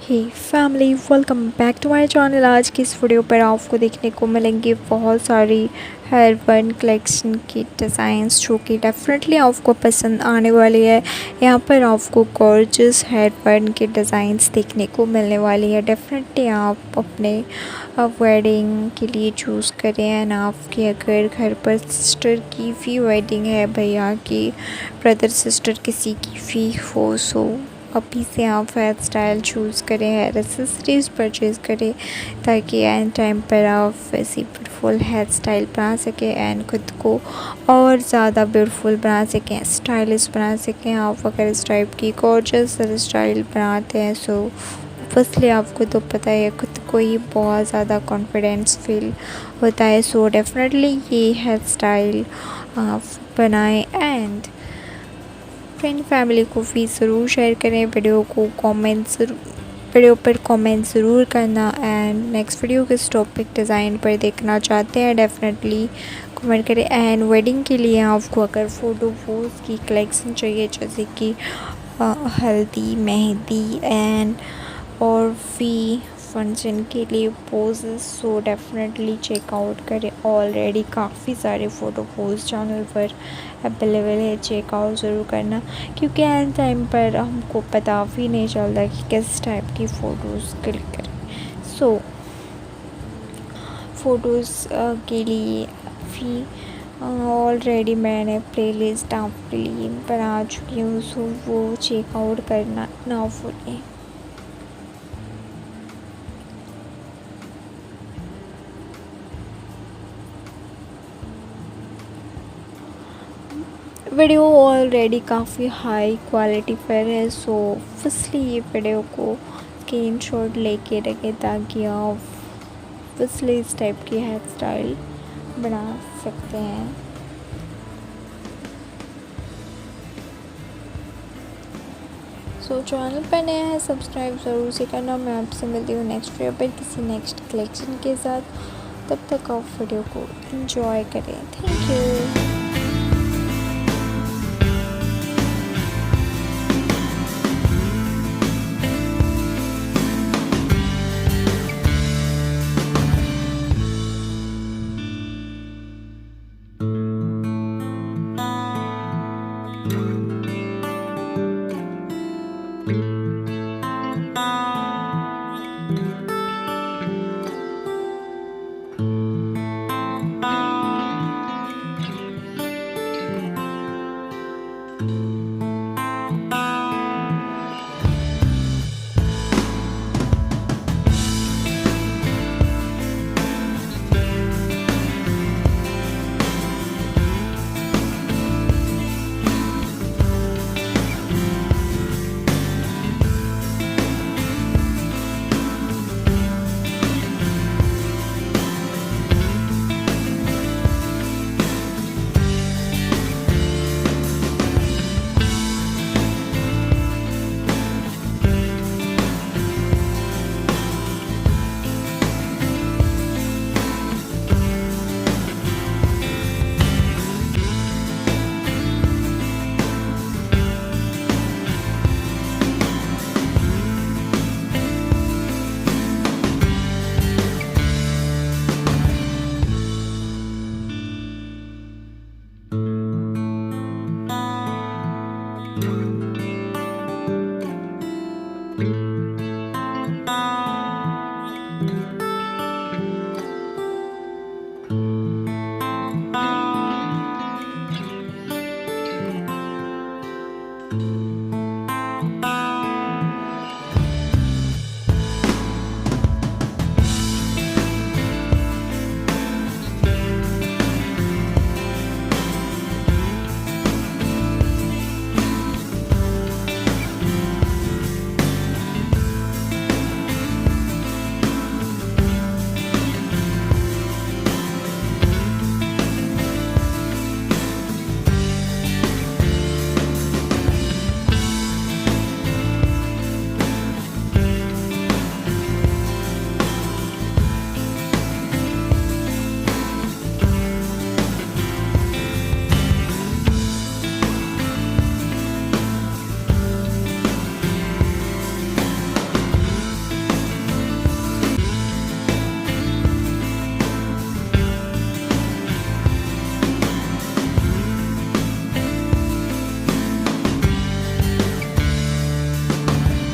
Hey family, welcome back to my channel. आज की इस वीडियो पर आपको देखने को मिलेंगे बहुत सारी हेयर बन कलेक्शन की डिज़ाइंस जो कि डेफिनेटली आपको पसंद आने वाली है। यहाँ पर आपको गॉर्जियस हेयर बन के डिज़ाइंस देखने को मिलने वाली है। डेफिनेटली आप अपने वेडिंग के लिए चूज़ करें। एंड आपके अगर घर पर सिस्टर की भी वेडिंग है, भैया की, ब्रदर सिस्टर किसी की भी हो, सो अभी से आप हेयर स्टाइल चूज़ करें, हेयर एक्सेसरीज़ परचेज़ करें ताकि एंड टाइम पर आप वैसी ब्यूटीफुल हेयर स्टाइल बना सकें एंड ख़ुद को और ज़्यादा ब्यूटीफुल बना सकें, स्टाइलिश बना सकें। आप अगर इस टाइप की गॉर्जियस हेयर स्टाइल बनाते हैं सो फर्स्टली आपको तो पता है खुद को ही बहुत ज़्यादा कॉन्फिडेंस फील होता है। सो डेफिनेटली ये हेयर स्टाइल आप बनाएं एंड फ्रेंड फैमिली को भी ज़रूर शेयर करें। वीडियो पर कमेंट ज़रूर करना। एंड नेक्स्ट वीडियो किस टॉपिक डिज़ाइन पर देखना चाहते हैं डेफिनेटली कमेंट करें। एंड वेडिंग के लिए आपको अगर फ़ोटोज़ की कलेक्शन चाहिए जैसे कि हल्दी, मेहंदी एंड और भी फंक्शन के लिए पोजेस, सो डेफिनेटली चेकआउट करें। ऑलरेडी काफ़ी सारे फ़ोटो पोज चैनल पर अवेलेबल है, चेकआउट ज़रूर करना क्योंकि एंड टाइम पर हमको पता भी नहीं चलता कि किस टाइप की फ़ोटोज़ क्लिक करें। सो फ़ोटोज़ के लिए भी ऑलरेडी मैंने प्लेलिस्ट आपके लिए बना चुकी हूँ, सो वो चेकआउट करना ना भूलें। वीडियो ऑलरेडी काफ़ी हाई क्वालिटी पर है, सो फर्स्टली ये वीडियो को स्क्रीनशॉट लेके रखें ताकि आप फर्स्टली इस टाइप की हेयर स्टाइल बना सकते हैं। सो चैनल पर नया है, सब्सक्राइब ज़रूर से करना। मैं आपसे मिलती हूँ नेक्स्ट वीडियो पर किसी नेक्स्ट कलेक्शन के साथ। तब तक आप वीडियो को एंजॉय करें। Thank you.